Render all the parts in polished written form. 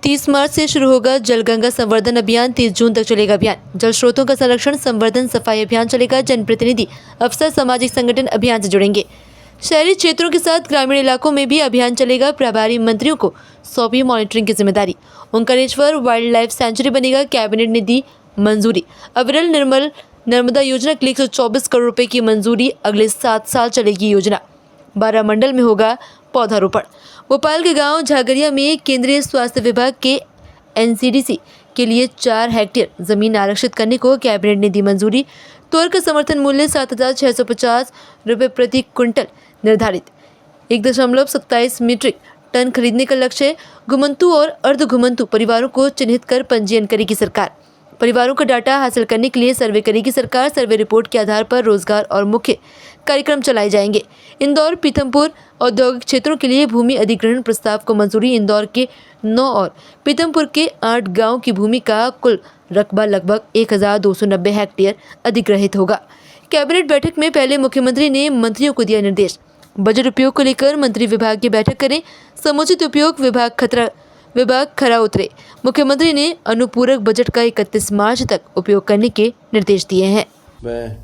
30 मार्च से शुरू होगा जल गंगा संवर्धन अभियान। 30 जून तक चलेगा अभियान। जल स्रोतों का संरक्षण, संवर्धन, सफाई अभियान चलेगा। जनप्रतिनिधि, अफसर, सामाजिक संगठन अभियान से जुड़ेंगे। शहरी क्षेत्रों के साथ ग्रामीण इलाकों में भी अभियान चलेगा। प्रभारी मंत्रियों को सौंपी मॉनिटरिंग की जिम्मेदारी। ओंकारेश्वर वाइल्ड लाइफ सेंचुरी बनेगा। कैबिनेट ने दी मंजूरी। अविरल निर्मल नर्मदा योजना के लिए 124 करोड़ रुपए की मंजूरी। अगले 7 साल चलेगी योजना। 12 मंडल में होगा पौधारोपण। भोपाल के गांव झागरिया में केंद्रीय स्वास्थ्य विभाग के एनसीडीसी के लिए 4 हेक्टेयर जमीन आरक्षित करने को कैबिनेट ने दी मंजूरी। तोर का समर्थन मूल्य 7,650 रुपये प्रति क्विंटल निर्धारित। 1.27 मीट्रिक टन खरीदने का लक्ष्य। घुमंतु और अर्ध घुमंतु परिवारों को चिन्हित कर पंजीयन करेगी सरकार। परिवारों का डाटा हासिल करने के लिए सर्वे करेगी सरकार। सर्वे रिपोर्ट के आधार पर रोजगार और मुख्य कार्यक्रम चलाए जाएंगे। इंदौर पीथमपुर औद्योगिक क्षेत्रों के लिए भूमि अधिग्रहण प्रस्ताव को मंजूरी। इंदौर के 9 और पीथमपुर के 8 गांव की भूमि का कुल रकबा लगभग 1,290 हेक्टेयर अधिग्रहित होगा। कैबिनेट बैठक में पहले मुख्यमंत्री ने मंत्रियों को दिया निर्देश। बजट उपयोग को लेकर मंत्री विभाग की बैठक करें। समुचित उपयोग विभाग खरा उतरे। मुख्यमंत्री ने अनुपूरक बजट का 31 मार्च तक उपयोग करने के निर्देश दिए हैं। मैं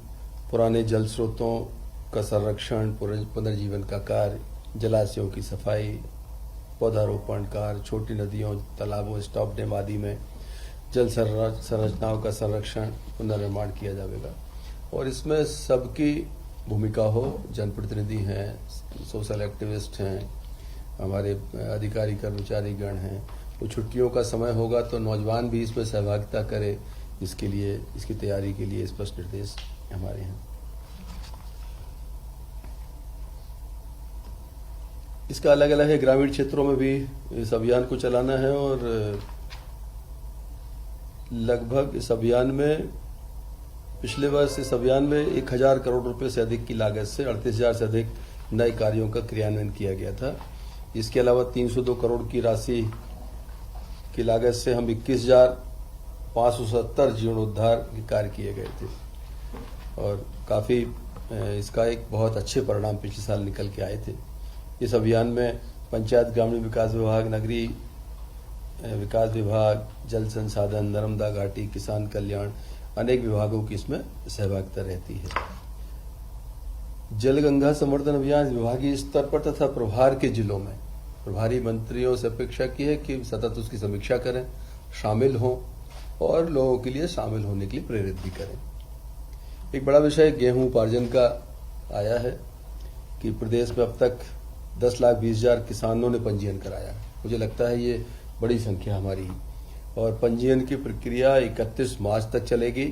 पुराने जल स्रोतों का संरक्षण, पुनर्जीवन का कार्य, जलाशयों की सफाई, पौधारोपण कार्य, छोटी नदियों, तालाबों, स्टॉप डैम आदि में जल संरचनाओं का संरक्षण, पुनर्निर्माण किया जाएगा और इसमें सबकी भूमिका हो। जनप्रतिनिधि हैं, सोशल एक्टिविस्ट हैं, हमारे अधिकारी कर्मचारीगण हैं। तो छुट्टियों का समय होगा तो नौजवान भी इसमें सहभागिता करे, इसके लिए, इसकी तैयारी के लिए स्पष्ट निर्देश हमारे हैं। इसका अलग अलग है, ग्रामीण क्षेत्रों में भी इस अभियान को चलाना है और लगभग इस अभियान में पिछले वर्ष इस अभियान में 1,000 करोड़ रुपए से अधिक की लागत से 38,000 से अधिक नए कार्यों का क्रियान्वयन किया गया था। इसके अलावा 302 करोड़ की राशि की लागत से हम 21,570 जीर्णोद्धार के कार्य किए गए थे और काफी इसका एक बहुत अच्छे परिणाम पिछले साल निकल के आए थे। इस अभियान में पंचायत ग्रामीण विकास विभाग, नगरीय विकास विभाग, जल संसाधन, नर्मदा घाटी, किसान कल्याण, अनेक विभागों की इसमें सहभागिता रहती है। जल गंगा संवर्धन अभियान विभागीय स्तर पर तथा प्रभार के जिलों में प्रभारी मंत्रियों से अपेक्षा की है कि सतत उसकी समीक्षा करें, शामिल हों और लोगों के लिए शामिल होने के लिए प्रेरित भी करें। एक बड़ा विषय गेहूं उपार्जन का आया है कि प्रदेश में अब तक 10,20,000 किसानों ने पंजीयन कराया। मुझे लगता है ये बड़ी संख्या हमारी और पंजीयन की प्रक्रिया 31 मार्च तक चलेगी।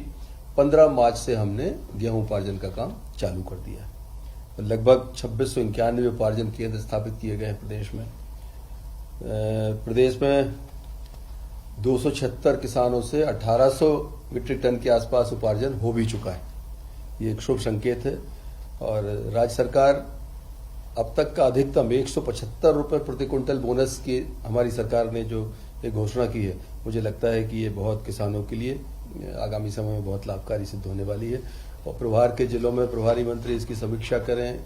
15 मार्च से हमने गेहूं उपार्जन का काम चालू कर दिया। लगभग 2691 उपार्जन केंद्र स्थापित किए गए हैं प्रदेश में। प्रदेश में 276 किसानों से 1,800 मीट्रिक टन के आसपास उपार्जन हो भी चुका है। ये एक शुभ संकेत है और राज्य सरकार अब तक का अधिकतम 175 रुपए प्रति क्विंटल बोनस की हमारी सरकार ने जो एक घोषणा की है, मुझे लगता है कि ये बहुत किसानों के लिए आगामी समय में बहुत लाभकारी सिद्ध होने वाली है। और प्रभार के जिलों में प्रभारी मंत्री इसकी समीक्षा करें,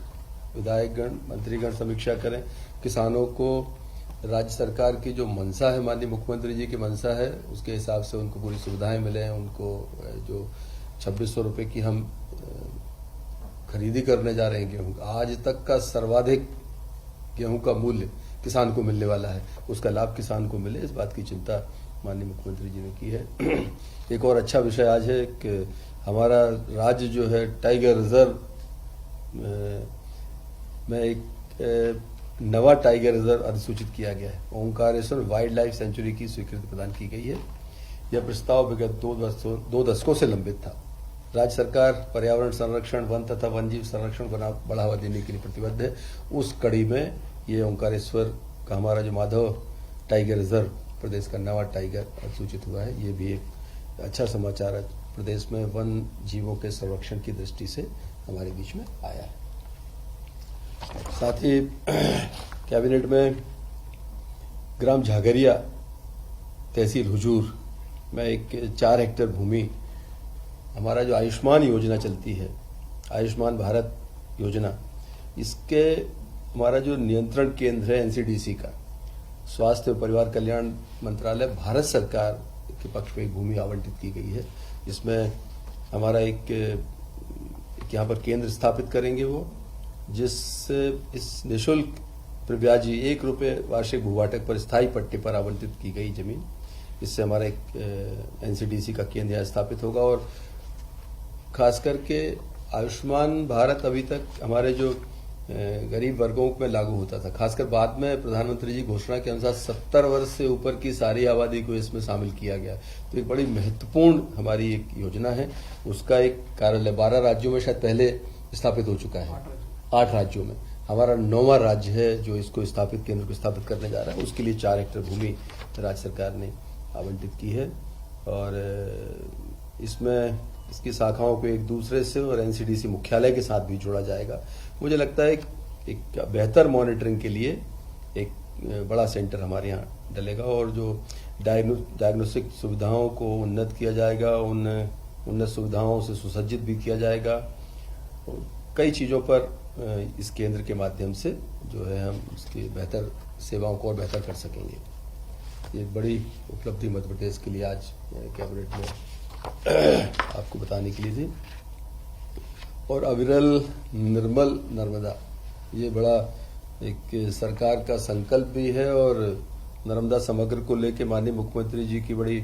विधायकगण, मंत्रीगण समीक्षा करें। किसानों को राज्य सरकार की जो मंशा है, माननीय मुख्यमंत्री जी की मंशा है, उसके हिसाब से उनको पूरी सुविधाएं मिले। उनको जो 2,600 रुपए की हम खरीदी करने जा रहे हैं गेहूं, आज तक का सर्वाधिक गेहूं का मूल्य किसान को मिलने वाला है, उसका लाभ किसान को मिले, इस बात की चिंता माननीय मुख्यमंत्री जी ने की है। एक और अच्छा विषय आज है कि हमारा राज्य जो है टाइगर रिजर्व में एक नवा टाइगर रिजर्व अधिसूचित किया गया है। ओंकारेश्वर वाइल्ड लाइफ सेंचुरी की स्वीकृति प्रदान की गई है। यह प्रस्ताव विगत 2 दशकों से लंबित था। राज्य सरकार पर्यावरण संरक्षण, वन तथा वन्यजीव संरक्षण को बढ़ावा देने के लिए प्रतिबद्ध है। उस कड़ी में ये ओंकारेश्वर का हमारा जो माधव टाइगर रिजर्व प्रदेश का नवा टाइगर अधिसूचित हुआ है। ये भी एक अच्छा समाचार है। प्रदेश में वन जीवों के संरक्षण की दृष्टि से हमारे बीच में आया है। साथ ही कैबिनेट में ग्राम झागरिया, तहसील हुजूर में एक 4 हेक्टेयर भूमि, हमारा जो आयुष्मान योजना चलती है, आयुष्मान भारत योजना, इसके हमारा जो नियंत्रण केंद्र है एनसीडीसी का, स्वास्थ्य और परिवार कल्याण मंत्रालय भारत सरकार के पक्ष में एक भूमि आवंटित की गई है। इसमें हमारा एक यहाँ पर केंद्र स्थापित करेंगे वो, जिससे इस निःशुल्क प्रव्याजी 1 रुपये वार्षिक भूभाटक पर स्थायी पट्टे पर आवंटित की गई जमीन, इससे हमारा एक एनसीडीसी का केंद्र यहाँ स्थापित होगा। और खास करके आयुष्मान भारत अभी तक हमारे जो गरीब वर्गों में लागू होता था, खासकर बाद में प्रधानमंत्री जी घोषणा के अनुसार 70 वर्ष से ऊपर की सारी आबादी को इसमें शामिल किया गया। तो एक बड़ी महत्वपूर्ण हमारी एक योजना है। उसका एक कार्यालय 12 राज्यों में शायद पहले स्थापित हो चुका है, 8 राज्यों में। हमारा 9वां राज्य है जो इसको स्थापित, केंद्र को स्थापित करने जा रहा है। उसके लिए 4 हेक्टेयर भूमि राज्य सरकार ने आवंटित की है और इसमें इसकी शाखाओं को एक दूसरे से और एनसीडीसी मुख्यालय के साथ भी जोड़ा जाएगा। मुझे लगता है एक बेहतर मॉनिटरिंग के लिए एक बड़ा सेंटर हमारे यहाँ डलेगा और जो डायग्नोस्टिक सुविधाओं को उन्नत किया जाएगा, उन उन्नत सुविधाओं से सुसज्जित भी किया जाएगा। कई चीज़ों पर इस केंद्र के माध्यम से जो है हम इसकी बेहतर सेवाओं को और बेहतर कर सकेंगे। ये एक बड़ी उपलब्धि मध्य प्रदेश के लिए आज कैबिनेट में आपको बताने के लिए थी। और अविरल निर्मल नर्मदा, ये बड़ा एक सरकार का संकल्प भी है और नर्मदा समग्र को लेके माननीय मुख्यमंत्री जी की बड़ी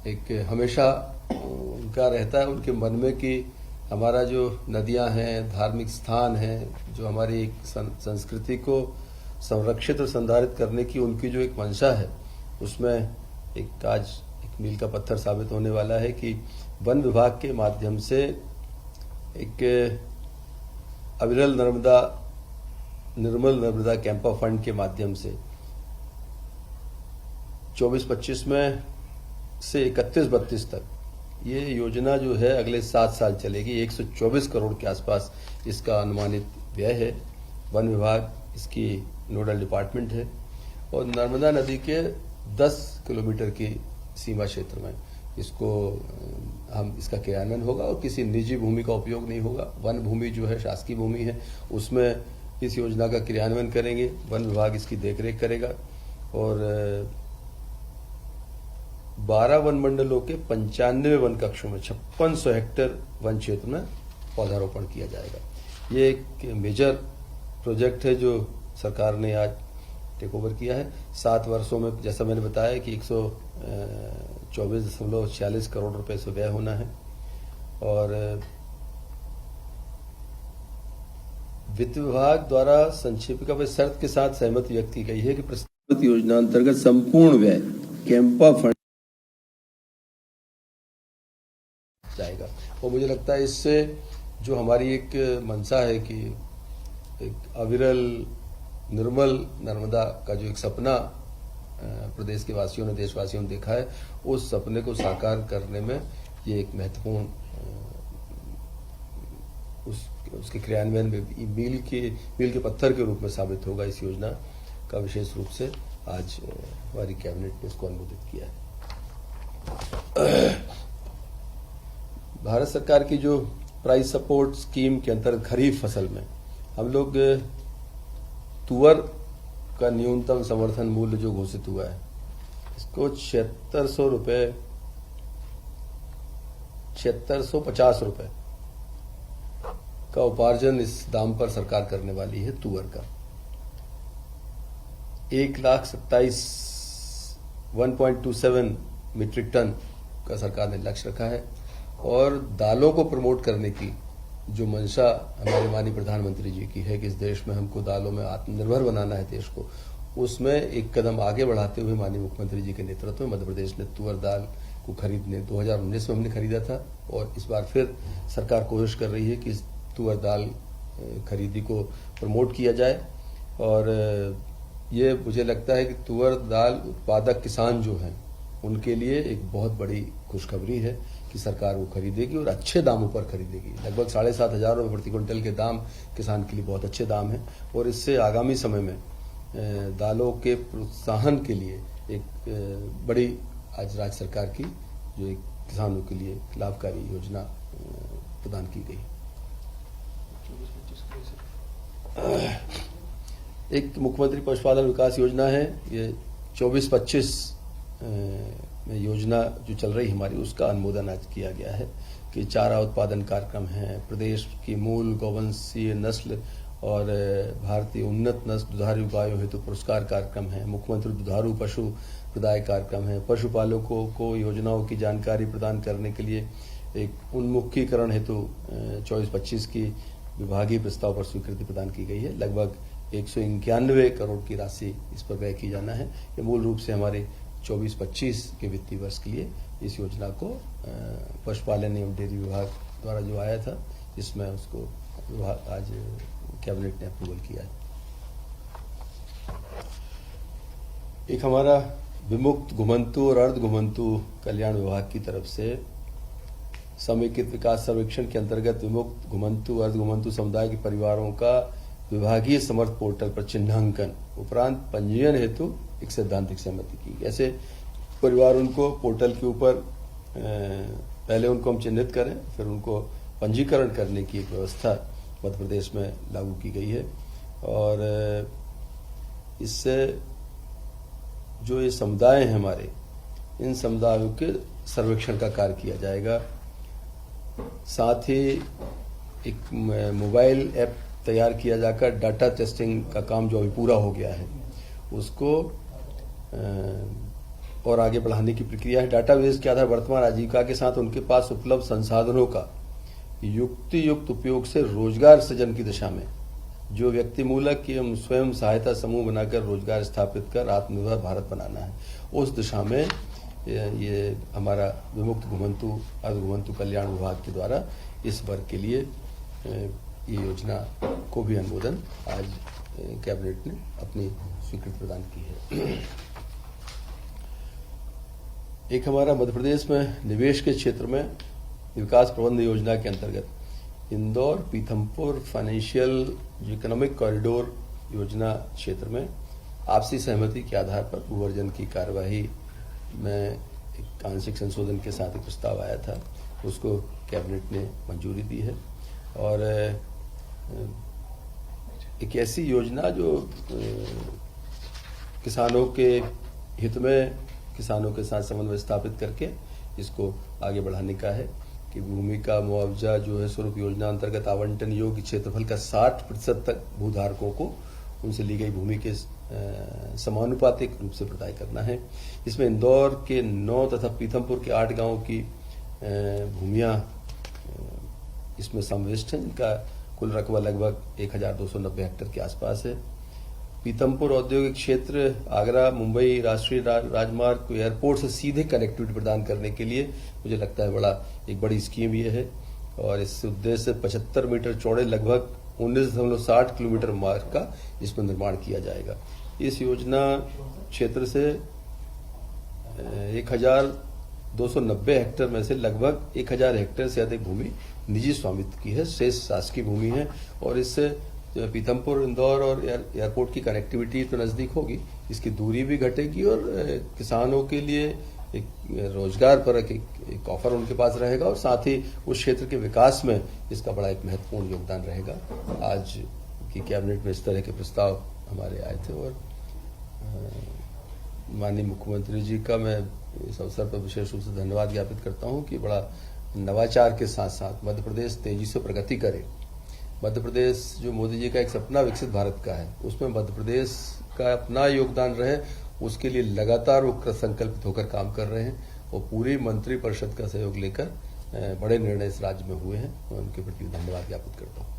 एक हमेशा उनका रहता है उनके मन में कि हमारा जो नदियां हैं, धार्मिक स्थान हैं, जो हमारी एक संस्कृति को संरक्षित और संधारित करने की उनकी जो एक मंशा है, उसमें एक आज एक मील का पत्थर साबित होने वाला है कि वन विभाग के माध्यम से एक अविरल नर्मदा, निर्मल नर्मदा कैंपा फंड के माध्यम से 24-25 में से 31-32 तक ये योजना जो है अगले 7 साल चलेगी। 124 करोड़ के आसपास इसका अनुमानित व्यय है। वन विभाग इसकी नोडल डिपार्टमेंट है और नर्मदा नदी के 10 किलोमीटर की सीमा क्षेत्र में इसको हम इसका क्रियान्वयन होगा और किसी निजी भूमि का उपयोग नहीं होगा। वन भूमि जो है शासकीय भूमि है, उसमें इस योजना का क्रियान्वयन करेंगे। वन विभाग इसकी देखरेख करेगा और 12 वन मंडलों के 95 वन कक्षों में 5600 हेक्टेयर वन क्षेत्र में पौधारोपण किया जाएगा। ये एक मेजर प्रोजेक्ट है जो सरकार ने आज टेक ओवर किया है। 7 वर्षों में जैसा मैंने बताया कि 124.46 करोड़ रुपए से व्यय होना है और वित्त विभाग द्वारा संक्षेपिका पर शर्त के साथ सहमति व्यक्त की गई है कि प्रस्तावित योजना अंतर्गत संपूर्ण व्यय कैंपा फंड जाएगा। और मुझे लगता है इससे जो हमारी एक मंशा है कि एक अविरल निर्मल नर्मदा का जो एक सपना प्रदेश के वासियों ने, देशवासियों ने देखा है, उस सपने को साकार करने में ये एक महत्वपूर्ण उसके क्रियान्वयन में मील के पत्थर के रूप में साबित होगा। इस योजना का विशेष रूप से आज हमारी कैबिनेट ने इसको अनुमोदित किया है। भारत सरकार की जो प्राइस सपोर्ट स्कीम के अंतर्गत खरीफ फसल में हम लोग तुअर का न्यूनतम समर्थन मूल्य जो घोषित हुआ है, इसको 7650 रुपए का उपार्जन इस दाम पर सरकार करने वाली है। तुअर का 1,27,1.27 मीट्रिक टन का सरकार ने लक्ष्य रखा है और दालों को प्रमोट करने की जो मंशा हमारे माननीय प्रधानमंत्री जी की है कि इस देश में हमको दालों में आत्मनिर्भर बनाना है देश को, उसमें एक कदम आगे बढ़ाते हुए माननीय मुख्यमंत्री जी के नेतृत्व में मध्य प्रदेश ने तुअर दाल को खरीदने 2019 में हमने खरीदा था और इस बार फिर सरकार कोशिश कर रही है कि इस तुअर दाल खरीदी को प्रमोट किया जाए। और ये मुझे लगता है कि तुअर दाल उत्पादक किसान जो हैं उनके लिए एक बहुत बड़ी खुशखबरी है कि सरकार वो खरीदेगी और अच्छे दामों पर खरीदेगी। लगभग 7,500 रुपये प्रति क्विंटल के दाम किसान के लिए बहुत अच्छे दाम हैं और इससे आगामी समय में दालों के प्रोत्साहन के लिए एक बड़ी आज राज्य सरकार की जो एक किसानों के लिए लाभकारी योजना प्रदान की गई। एक मुख्यमंत्री पशुपालन विकास योजना है, ये 24-25 में योजना जो चल रही हमारी, उसका अनुमोदन आज किया गया है कि चारा उत्पादन कार्यक्रम है, प्रदेश की मूल गौवंशीय नस्ल और भारतीय उन्नत नस्ल दुधारू गायों हेतु पुरस्कार कार्यक्रम है, मुख्यमंत्री दुधारू पशु प्रदाय कार्यक्रम है, पशुपालकों को योजनाओं की जानकारी प्रदान करने के लिए एक उन्मुखीकरण हेतु 24-25 की विभागीय प्रस्ताव पर स्वीकृति प्रदान की गई है। लगभग 191 करोड़ की राशि इस पर व्यय की जाना है। ये मूल रूप से हमारे 24-25 के वित्तीय वर्ष के लिए इस योजना को पशुपालन एवं डेयरी विभाग द्वारा जो आया था, इसमें उसको आज कैबिनेट ने अप्रूवल किया है। एक हमारा विमुक्त घुमंतु और अर्ध घुमंतु कल्याण विभाग की तरफ से समेकित विकास सर्वेक्षण के अंतर्गत विमुक्त घुमंतु अर्ध घुमंतु समुदाय के परिवारों का विभागीय समर्थ पोर्टल पर चिन्हांकन उपरांत पंजीयन हेतु एक सैद्धांतिक सहमति की। ऐसे परिवार उनको पोर्टल के ऊपर पहले उनको हम चिन्हित करें, फिर उनको पंजीकरण करने की एक व्यवस्था मध्य प्रदेश में लागू की गई है। और इससे जो ये समुदाय हैं हमारे, इन समुदायों के सर्वेक्षण का कार्य किया जाएगा। साथ ही एक मोबाइल ऐप तैयार किया जाकर डाटा टेस्टिंग का काम जो अभी पूरा हो गया है, उसको और आगे बढ़ाने की प्रक्रिया है। डाटाबेस के आधार वर्तमान आजीविका के साथ उनके पास उपलब्ध संसाधनों का युक्त उपयोग से रोजगार सृजन की दिशा में जो व्यक्ति मूलक एवं स्वयं सहायता समूह बनाकर रोजगार स्थापित कर आत्मनिर्भर भारत बनाना है, उस दिशा में ये हमारा विमुक्त घुमंतु अर्ध घुमंतु कल्याण विभाग के द्वारा इस वर्ग के लिए ये योजना को भी अनुमोदन आज कैबिनेट ने अपनी स्वीकृति प्रदान की है। एक हमारा मध्य प्रदेश में निवेश के क्षेत्र में विकास प्रबंध योजना के अंतर्गत Indore Pithampur financial economic corridor योजना क्षेत्र में आपसी सहमति के आधार पर भूवर्जन की कार्यवाही में एक आंशिक संशोधन के साथ एक प्रस्ताव आया था, उसको कैबिनेट ने मंजूरी दी है। और एक ऐसी योजना जो किसानों के हित में किसानों के साथ समन्वय स्थापित करके इसको आगे बढ़ाने का है कि भूमि का मुआवजा जो है स्वरूप योजना अंतर्गत आवंटन योग्य क्षेत्रफल का 60% तक भूधारकों को उनसे ली गई भूमि के समानुपातिक रूप से प्रदाय करना है। इसमें इंदौर के 9 तथा पीथमपुर के 8 गांवों की भूमियां इसमें समाविष्ट हैं, जिनका कुल रकबा लगभग 1290 हेक्टेयर के आसपास है। पीथमपुर औद्योगिक क्षेत्र आगरा मुंबई राष्ट्रीय राजमार्ग को एयरपोर्ट से सीधे कनेक्टिविटी प्रदान करने के लिए मुझे लगता है एक बड़ी स्कीम ये है। और इस उद्देश्य से 75 मीटर चौड़े लगभग 19.60 किलोमीटर मार्ग का इसमें निर्माण किया जाएगा। इस योजना क्षेत्र से 1290 हेक्टेयर में से लगभग 1000 हेक्टेयर से अधिक भूमि निजी स्वामित्व की है, शेष शासकीय भूमि है। और इससे पीथमपुर इंदौर और एयरपोर्ट की कनेक्टिविटी तो नजदीक होगी, इसकी दूरी भी घटेगी और किसानों के लिए एक रोजगार पर एक ऑफर उनके पास रहेगा और साथ ही उस क्षेत्र के विकास में इसका बड़ा एक महत्वपूर्ण योगदान रहेगा। आज की कैबिनेट में इस तरह के प्रस्ताव हमारे आए थे और माननीय मुख्यमंत्री जी का मैं इस अवसर पर विशेष रूप से धन्यवाद ज्ञापित करता हूं कि बड़ा नवाचार के साथ साथ मध्य प्रदेश तेजी से प्रगति करे। मध्य प्रदेश जो मोदी जी का एक सपना विकसित भारत का है, उसमें मध्य प्रदेश का अपना योगदान रहे, उसके लिए लगातार वो कृतसंकल्पित होकर काम कर रहे हैं और पूरी मंत्री परिषद का सहयोग लेकर बड़े निर्णय इस राज्य में हुए हैं। मैं उनके प्रति धन्यवाद ज्ञापित करता हूँ।